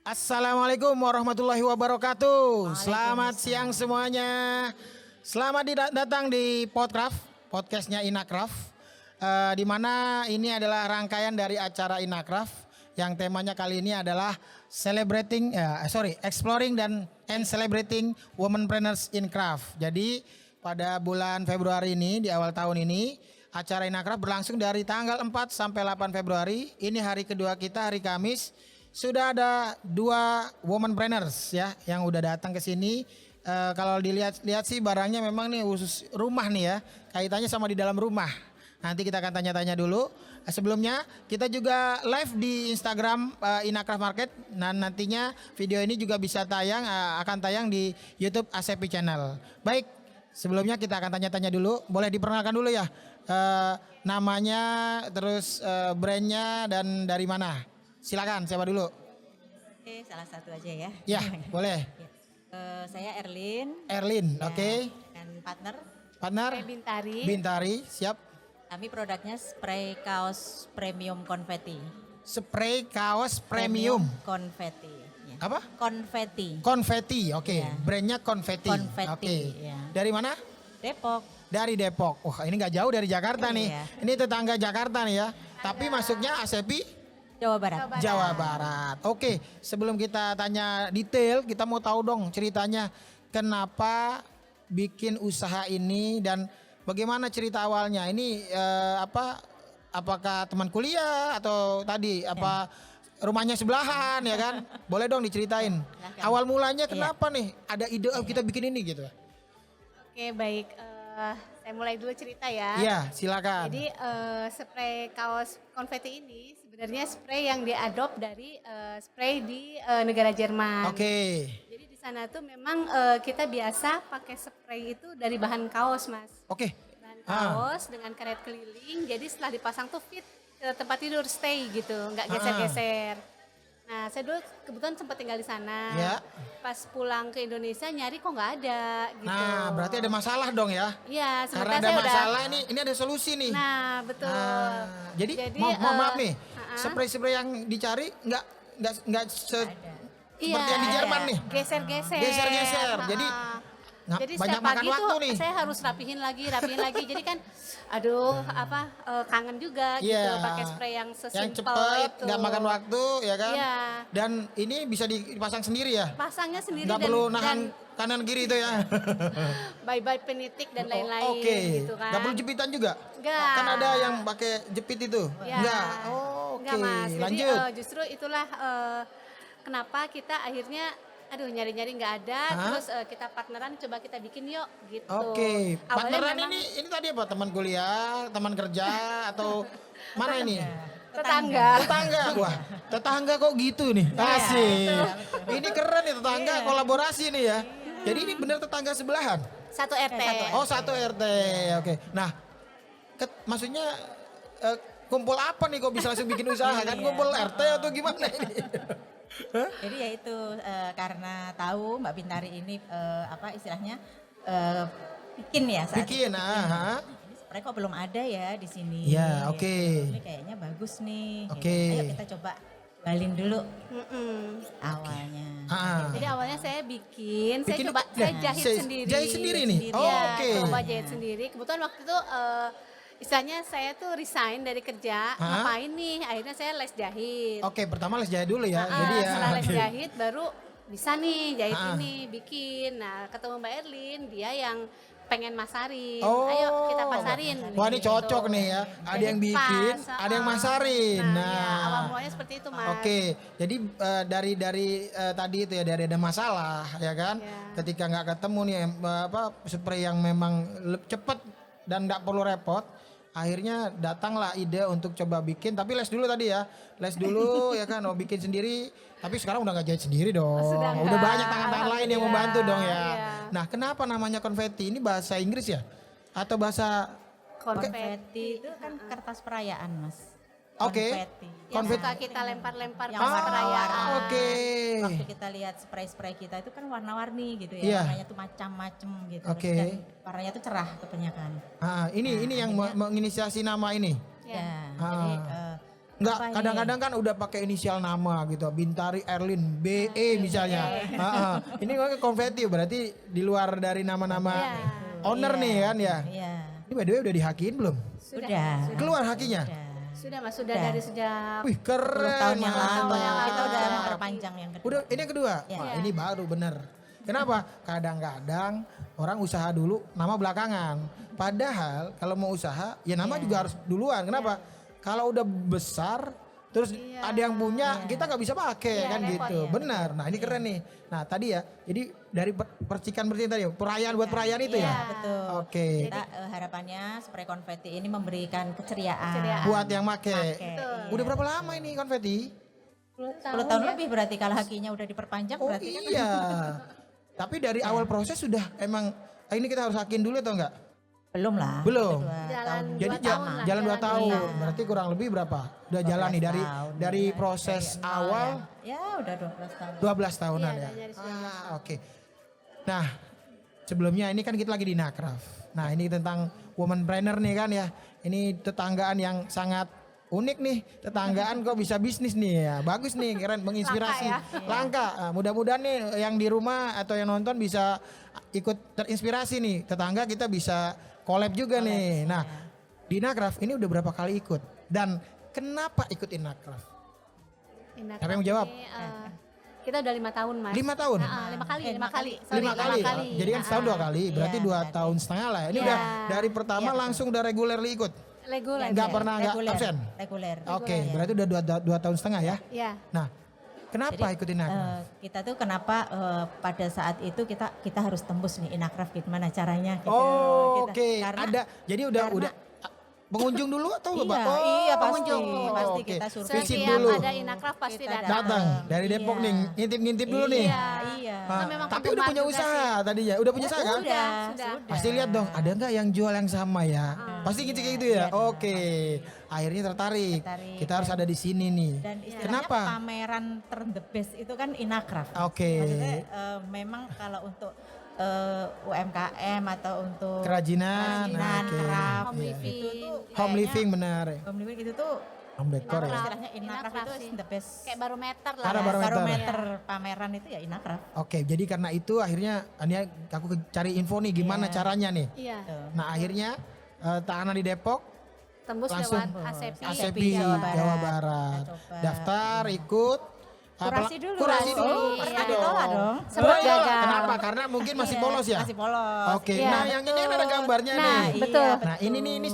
Assalamualaikum warahmatullahi wabarakatuh. Selamat siang semuanya. Selamat datang di podcastnya Inakraf. Di mana ini adalah rangkaian dari acara Inakraf yang temanya kali ini adalah exploring and celebrating womenpreneurs in craft. Jadi pada bulan Februari ini, di awal tahun ini, acara Inakraf berlangsung dari tanggal 4 sampai 8 Februari. Ini hari kedua kita, hari Kamis. Sudah ada 2 womanpreneurs ya yang udah datang ke sini. Kalau dilihat sih barangnya memang nih khusus rumah nih ya, kaitannya sama di dalam rumah. Nanti kita akan tanya-tanya dulu. Sebelumnya kita juga live di Instagram Inakraf Market. Nah, nantinya video ini juga bisa akan tayang di YouTube ASEPI Channel. Baik, sebelumnya kita akan tanya-tanya dulu. Boleh diperkenalkan dulu ya, namanya, terus brandnya dan dari mana? Silakan, siapa dulu? Oke, salah satu aja ya. Ya, boleh. Saya Erlin. Erlin, Ya, oke. Dan partner. Partner? Bintari. Siap. Kami produknya spray kaos premium konfeti. Spray kaos premium. Konfeti. Ya. Apa? Konfeti. Konfeti, oke. Ya. Brandnya konfeti. Konfeti, Oke. ya. Dari mana? Depok. Dari Depok. Wah, ini nggak jauh dari Jakarta nih. Iya. Ini tetangga Jakarta nih ya. Tapi masuknya ASEPI Jawa Barat. Jawa Barat. Oke, sebelum kita tanya detail, kita mau tahu dong ceritanya kenapa bikin usaha ini dan bagaimana cerita awalnya. Ini apakah teman kuliah atau tadi rumahnya sebelahan ya kan? Boleh dong diceritain. Silahkan. Awal mulanya kenapa nih ada ide kita bikin ini gitu. Oke, baik. Saya mulai dulu cerita ya. Iya, silakan. Jadi spray kaos konfeti ini sebenarnya spray yang diadop dari spray di negara Jerman. Oke. Jadi di sana tuh memang kita biasa pakai spray itu dari bahan kaos, Mas. Oke. Bahan kaos dengan karet keliling. Jadi setelah dipasang tuh fit ke tempat tidur, stay gitu, nggak geser-geser. Nah, saya dulu kebetulan sempat tinggal di sana. Ya. Pas pulang ke Indonesia nyari kok nggak ada gitu. Nah, berarti ada masalah dong ya. Iya, Karena sebenarnya ada saya masalah ini ada solusi nih. Nah, betul. Jadi maaf nih, spray-spray yang dicari nggak seperti yang di Jerman nih. Geser-geser. Geser-geser. Jadi Jadi banyak setiap makan pagi waktu tuh nih. saya harus rapihin lagi. Jadi kan aduh kangen juga gitu Iya. pakai spray yang Yang sesimpel cepet, itu. nggak makan waktu ya kan. Iya. Dan ini bisa dipasang sendiri ya. Pasangnya sendiri Nggak perlu nahan kanan kiri itu ya. bye-bye penitik dan lain-lain Oke. gitu kan. Nggak perlu jepitan juga. Nggak. Kan ada yang pakai jepit itu. Ya. Nggak. Oh, oke. Nggak, Mas. Jadi Lanjut. justru itulah kenapa kita akhirnya nyari-nyari nggak ada, terus kita partneran coba kita bikin yuk gitu. Oke. Awalnya Partneran memang ini tadi apa? Teman kuliah, teman kerja atau mana ini? tetangga. Tetangga. Wah, tetangga kok gitu nih. Asik. Ini keren nih tetangga kolaborasi nih ya. Jadi ini bener tetangga sebelahan. Satu RT. Oh, satu RT. Oke. Nah, maksudnya kumpul apa nih kok bisa langsung bikin usaha kan? Kumpul RT atau gimana ini? Jadi ya itu karena tahu Mbak Bintari ini istilahnya bikin ya saat Bikin, Ini spray kok belum ada ya di sini. Iya, oke. Ini kayaknya bagus nih. Oke. Ayo kita coba jualin dulu Mm-mm. awalnya. Jadi awalnya saya bikin saya Bikin- coba saya nah, jahit saya sendiri. jahit sendiri nih? Oh, Ya, oke. coba jahit sendiri. Kebetulan waktu itu istilahnya saya tuh resign dari kerja, ngapain nih? Akhirnya saya les jahit. Oke, pertama les jahit dulu ya. Jadi ya. Setelah les oke. jahit baru bisa nih jahit ini, bikin. Nah, ketemu Mbak Erlin, dia yang pengen masarin. Oh. Ayo kita pasarin. Wah, ini gitu. cocok nih ya. Ada Jadi yang bikin, pas, ada yang masarin. Nah, Nah. ya, awal mulanya seperti itu, Mas. Oke, jadi dari tadi itu ya dari ada masalah ya kan. Ya. Ketika nggak ketemu nih spray yang memang cepet dan nggak perlu repot, akhirnya datanglah ide untuk coba bikin. Tapi les dulu tadi ya, les dulu ya kan. Bikin sendiri. Tapi sekarang udah nggak jahit sendiri dong. Sudah Udah nggak. banyak tangan-tangan lain yang membantu dong ya. Iya. Nah, kenapa namanya konfeti? Ini bahasa Inggris ya? Atau bahasa Konfeti itu kan kertas perayaan, Mas. Oke. Konfeti. Yang Konfeti. suka kita lempar-lempar Yang pas warna-warni. perayaan. Oke. Waktu kita lihat spray-spray kita itu kan warna-warni gitu ya, Iya. warnanya tuh macam-macam gitu. Oke. Dan warnanya tuh cerah kebanyakan. Ini yang menginisiasi nama ini. Ya, Ah. jadi Enggak, Apa ini? kadang-kadang kan udah pakai inisial nama gitu. Bintari Erlin BE misalnya. Ini kan konfeti berarti di luar dari nama-nama Iya. owner nih kan ya. Iya. Ini by the way udah dihakiin belum? Sudah. Keluar hakinya? Sudah Mas, sudah dari sejak Wih 10 keren. tahun yang Mas. lalu. tahun yang lalu. Kita udah memperpanjang yang kedua. Udah ini yang kedua? Iya. Wah ini baru bener. Kenapa? Kadang-kadang orang usaha dulu nama belakangan. Padahal kalau mau usaha ya nama juga harus duluan. Kenapa? Kalau udah besar terus ada yang punya kita nggak bisa pakai Iya, kan repot, gitu. ya. Benar. Nah ini keren nih. Nah tadi ya jadi dari percikan tadi ya perayaan buat perayaan itu Iya, ya. betul. Oke. Kita harapannya spray konfeti ini memberikan keceriaan. Keceriaan. Buat yang make. Betul. Udah berapa lama ini konfeti? 10 10 tahun lebih berarti kalau hakinya udah diperpanjang Oh berarti kan iya. Tapi dari awal proses sudah emang ini kita harus hakin dulu atau enggak? belum lah. Belum. Itu 2 Jalan tahun. Jadi 2 tahun lah, jalan 2 jalan tahun. dua. Berarti kurang lebih berapa? Udah jalan nih 12 tahun. dari proses Dari nol awal Ya udah 12 tahun. 12 tahunan Iya, ya. dari 19 Oke. Nah, sebelumnya ini kan kita lagi di Nakraf. Nah, ini tentang womanpreneur nih kan ya. Ini tetanggaan yang sangat unik nih. Tetanggaan kok bisa bisnis nih ya. Bagus nih, keren, menginspirasi. Langka. Nah, mudah-mudahan nih yang di rumah atau yang nonton bisa ikut terinspirasi nih. Tetangga kita bisa collab juga nih. Nah, di Nakraf ini udah berapa kali ikut? Dan kenapa ikut Nakraf? Indah Siapa yang mau jawab? kami, kita udah 5 tahun Mas. 5 tahun? 5 kali, 5 kali. 5 kali. Jadi kan setahun 2 kali, berarti Iya, 2 berarti. tahun setengah lah. Ini Iya. udah dari pertama langsung udah regularly ikut. Reguler. Nggak pernah nggak Reguler. absen? Reguler. Oke, berarti udah 2 tahun setengah ya. Iya. Nah, kenapa ikutin Nakraf? Kita tuh kenapa pada saat itu kita harus tembus nih Inakraf gimana caranya gitu. Oh, Kita- oke. Karena Ada. Jadi udah pengunjung dulu atau Iya, Bapak? iya pasti, pengunjung. pasti oke. kita survei Visit Setiap dulu. ada Inakraf pasti Kita datang. Datang dari Depok Iya. nih, ngintip-ngintip dulu nih. Iya, iya. Ah, memang tapi penggemar udah punya juga usaha tadinya. Udah punya usaha kan? Sudah. Pasti lihat dong, ada nggak yang jual yang sama ya? Pasti gitu kayak gitu ya. Oke, akhirnya tertarik. Kita harus ada di sini nih. Dan istilahnya Kenapa? pameran the best itu kan Inakraf. Oke. Maksudnya memang kalau untuk UMKM atau untuk Kerajinan, oke. craft, Home Iya. living. itu tuh Home living benar. home living itu tuh Home decor ya. istilahnya Inakraf itu sih. the best. Kayak barometer lah. Karena ya. barometer. Barometer pameran itu ya Inakraf. Oke, jadi karena itu akhirnya ini aku cari info nih gimana caranya nih. Iya. Nah akhirnya tahanan di Depok, Tembus langsung lewat ASEPI. ASEPI Jawa Barat. Coba. Daftar, ikut. Kurasi dulu. Kurasi dulu. Oh, Pasti pernah dong. ditolak dong. Sempat Oh, iya. gagal. Kenapa? Karena mungkin masih polos ya? Masih polos. Oke, Iya, nah yang ini kan ada gambarnya Nah, nih. betul. Nah ini nih ini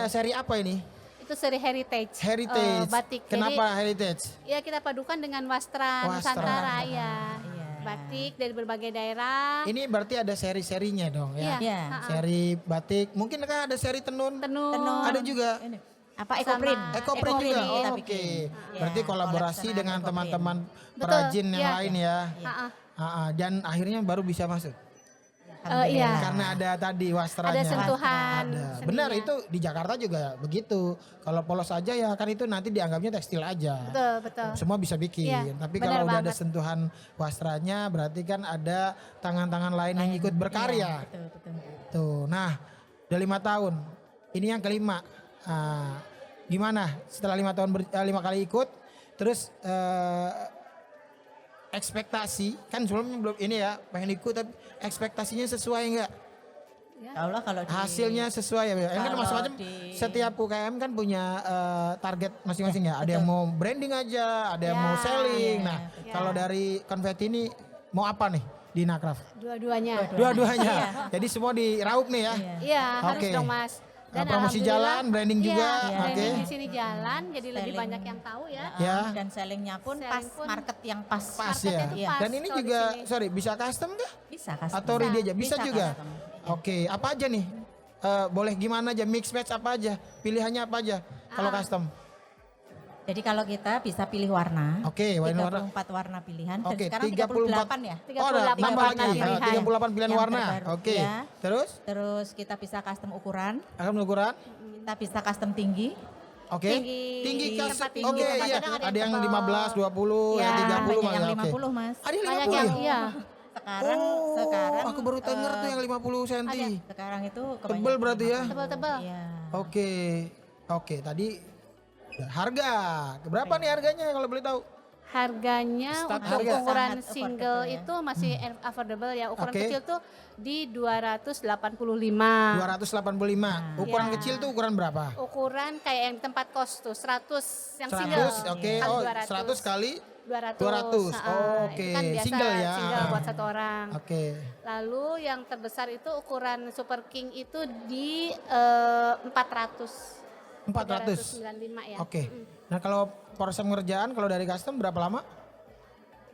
seri apa ini? Itu seri heritage. Heritage. Batik. Kenapa heritage? Jadi ya kita padukan dengan wastra Wastra. Nusantara ya. Iya. Batik dari berbagai daerah. Ini berarti ada seri-serinya dong ya? Iya. Iya. Seri batik, mungkin kan ada seri tenun. Tenun. Ada juga. Ini. Apa ekoprint? Ekoprint juga. kita Oh, oke. bikin. Berarti Iya, kolaborasi koleksional dengan ekoprint. teman-teman Betul, perajin yang iya. lain ya. Ha-ha. Dan akhirnya baru bisa masuk. Iya. Karena ada tadi wastranya. Ada sentuhan. Ada. seninya. Benar itu di Jakarta juga begitu. Kalau polos aja ya kan itu nanti dianggapnya tekstil aja. Betul, betul. Semua bisa bikin. Iya, Tapi benar kalau udah ada banget. sentuhan wastranya berarti kan ada tangan-tangan lain yang ikut berkarya. Betul, betul. Tuh, nah udah 5 tahun. Ini yang kelima. Gimana setelah 5 tahun 5 kali ikut, terus ekspektasi kan sebelumnya belum ini ya pengen ikut tapi ekspektasinya sesuai enggak? Allah kalau di, Hasilnya sesuai ya? Ini kan Kalau macam-macam. di- Setiap UKM kan punya target masing-masing ya. Ada yang mau branding aja, ada yang Ya, mau selling. Nah, ya. kalau dari konfeti ini mau apa nih di Nakraf? Dua-duanya. Dua-duanya. Jadi semua diraup nih ya. Iya, harus Oke. dong Mas. Promosi alhamdulillah, jalan, branding juga. Iya, Oke. branding di sini jalan, jadi lebih Selling. banyak yang tahu ya. Ya. dan sellingnya pun Selling pas pun market yang pas. Pas Marketnya ya. tuh Iya. pas Dan ini kalau di juga, sini. sorry, bisa custom kah? Bisa custom. Atau ready aja? Bisa juga. custom. Oke, apa aja nih? Boleh gimana aja? Mix match apa aja? Pilihannya apa aja? Kalau custom? Jadi kalau kita bisa pilih warna. Oke, warna. 34 warna pilihan. Dan Oke, sekarang 34 38 ya. 38 Oh, ada nambah warna lagi. pilihan. 38 pilihan Yang warna. terbaru, Oke. ya. Terus Terus kita bisa custom ukuran. akan ukuran. Kita bisa custom tinggi. Oke. Tinggi, custom. tempat tinggi, Oke, tempat iya. kadang Ada yang 15, 20, Ya, yang 30 Banyak yang malah. Oke. 50 mas. Ada yang Banyak 50 yang ya? iya. Sekarang aku baru denger tuh yang 50 cm. sekarang itu Tebel berarti ya? Tebal-tebal. Iya. Oke. Oke, tadi Harga, berapa nih harganya kalau boleh tahu? Harganya Start untuk harga. ukuran Sangat single affordable ya. itu masih affordable ya. Ukuran Oke. kecil tuh di 285. 285. Ukuran Ya. kecil tuh ukuran berapa? Ukuran kayak yang di tempat kos tuh 100 yang 100, single. oke. Kali Oh, 200. 100 kali 200. 200. Nah, Oke. Itu kan biasa Single ya. single buat satu orang. Oke. Lalu yang terbesar itu ukuran Super King itu di 400. 400. 395 ya. Oke. Nah, kalau proses pengerjaan kalau dari custom berapa lama?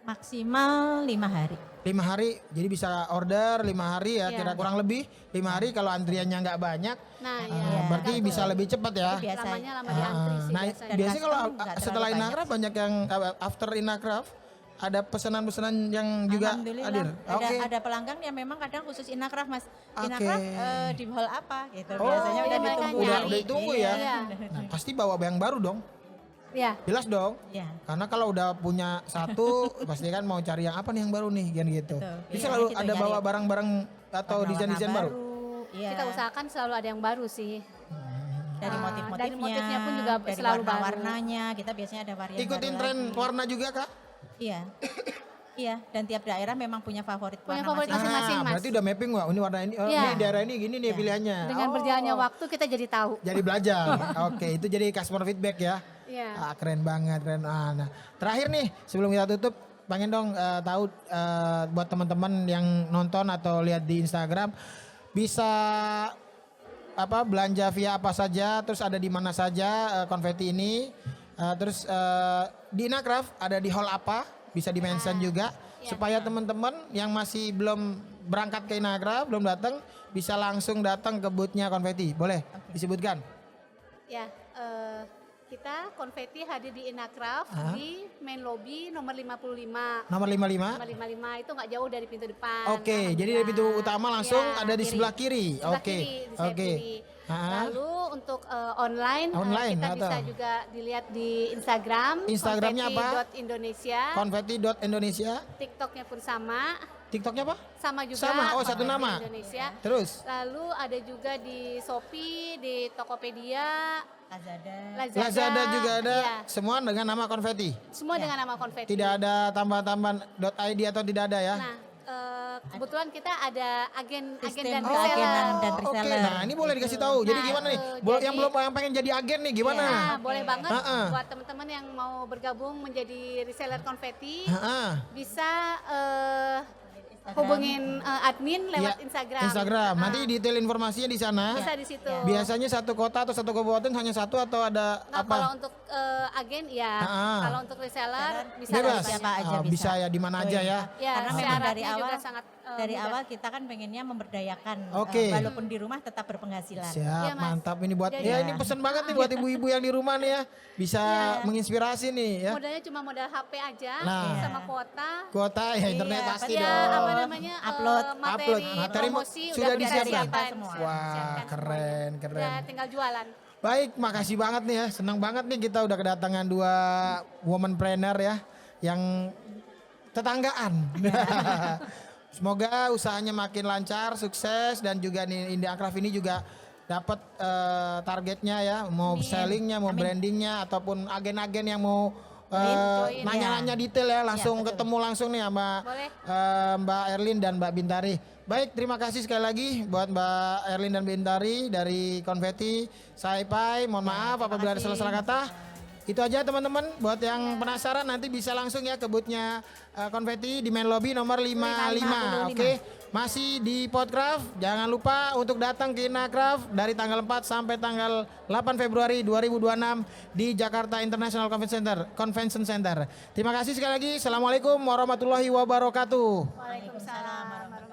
Maksimal 5 hari. 5 hari. Jadi bisa order 5 hari ya, Iya. kira kurang lebih 5 hari kalau antriannya nggak banyak. Nah, Berarti bisa lebih cepat ya. Tapi biasa lamanya lama di antri sih Nah, biasanya. biasanya kalau custom nggak setelah terlalu Inacraft banyak yang after Inacraft ada pesanan-pesanan yang juga Alhamdulillah, hadir. ada pelanggan yang memang kadang khusus Inacraft Mas. Oke. Inacraft di hall apa gitu. Oh, Biasanya udah mereka ditunggu. udah nyari. ditunggu ya. Iya. Nah, pasti bawa yang baru dong. Ya. Jelas dong. Iya. Karena kalau udah punya satu pasti kan mau cari yang apa nih yang baru nih kan gitu. Betul. Jadi Iya, selalu gitu, ada nyari bawa barang-barang atau Warna-warna desain-desain baru. Iya. Kita usahakan selalu ada yang baru sih. Dari Ah, motif-motifnya, dari motifnya pun juga dari selalu baru. warna-warnanya, kita biasanya ada varian Ikutin baru tren lagi. warna juga Kak? Iya. Iya, dan tiap daerah memang punya favorit Punya warna favorit masing-masing. masing-masing, Mas. Berarti udah mapping wah ini warna ini, oh, Iya. ini daerah ini gini nih pilihannya. Dengan Oh, berjalannya waktu kita jadi tahu. jadi belajar. Oke, itu jadi customer feedback ya. Iya. Keren banget, keren. Nah, terakhir nih sebelum kita tutup, pengen dong tahu buat teman-teman yang nonton atau lihat di Instagram bisa apa belanja via apa saja, terus ada di mana saja konfeti ini, terus di Inacraft ada di hall apa, bisa di mention juga supaya teman-teman yang masih belum berangkat ke Inacraft, belum datang bisa langsung datang ke boothnya konfeti. Boleh disebutkan? Ya, kita konfeti hadir di Inacraft di main lobby nomor 55. Nomor 55. Nomor 55 itu nggak jauh dari pintu depan. Oke, jadi dari pintu utama langsung Ya, ada di kiri. sebelah kiri. Sebelah Oke. kiri, di sayap Oke. kiri. Ah. Lalu untuk online, Online, kita atau? bisa juga dilihat di Instagram. Instagramnya apa? Konfeti.indonesia. Konfeti.indonesia. TikToknya pun sama. TikToknya apa? Sama juga. Sama, oh, satu Konfeti nama. Indonesia. Terus Lalu ada juga di Shopee, di Tokopedia, Lazada. Lazada juga ada. Iya. Semua dengan nama konfeti. Semua dengan nama konfeti. Tidak ada tambahan-tambahan .id atau tidak ada ya? Nah, kebetulan kita ada agen Sistem dan keagenan reseller. dan Oke, reseller. nah ini boleh dikasih tahu. Jadi Nah, gimana nih? jadi- Yang pengen jadi agen nih gimana? Nah, boleh banget Ha-ha. buat teman-teman yang mau bergabung menjadi reseller konfeti Ha-ha. bisa hubungin admin lewat Ya, Instagram. Instagram. Ah, Nanti detail informasinya di sana. bisa di situ. Biasanya satu kota atau satu kabupaten hanya satu atau ada Nah, apa? kalau untuk agen ya, Ah. kalau untuk reseller bisa Bebas. dari Siapa aja Oh, bisa ya di mana aja ya. Ya, Karena memang syaratnya dari juga awal sangat dari mudah. awal kita kan pengennya memberdayakan Oke. walaupun di rumah tetap berpenghasilan. Siap, Iya, Mas. mantap ini buat Jadi- ya ini pesan banget nih buat ibu-ibu yang di rumah nih ya. Bisa menginspirasi nih ya. Modalnya cuma modal HP aja Nah. sama kuota. Kuota ya internet Iya, pasti Ya, dong. apa namanya? Upload. Materi promosi sudah udah disiapkan. semua. Wah, Siapkan keren, semuanya. keren. Ya, tinggal jualan. Baik, makasih banget nih ya. Senang banget nih kita udah kedatangan dua womanpreneur ya yang tetanggaan. Semoga usahanya makin lancar, sukses dan juga nih Inacraft ini juga dapat targetnya ya, mau sellingnya, mau brandingnya ataupun agen-agen yang mau Join, nanya-nanya detail ya, langsung ketemu langsung nih sama Boleh. Mbak Erlin dan Mbak Bintari. Baik, terima kasih sekali lagi buat Mbak Erlin dan Bintari dari Konfeti Saipai. Mohon maaf apabila ada salah-salah kata. Itu aja teman-teman. Buat yang penasaran nanti bisa langsung ya ke boothnya Konfeti di main lobby nomor 55. Oke. Masih di Podcraft. Jangan lupa untuk datang ke Inacraft dari tanggal 4 sampai tanggal 8 Februari 2026 di Jakarta International Convention Center. Terima kasih sekali lagi. Assalamualaikum warahmatullahi wabarakatuh. Waalaikumsalam warahmatullahi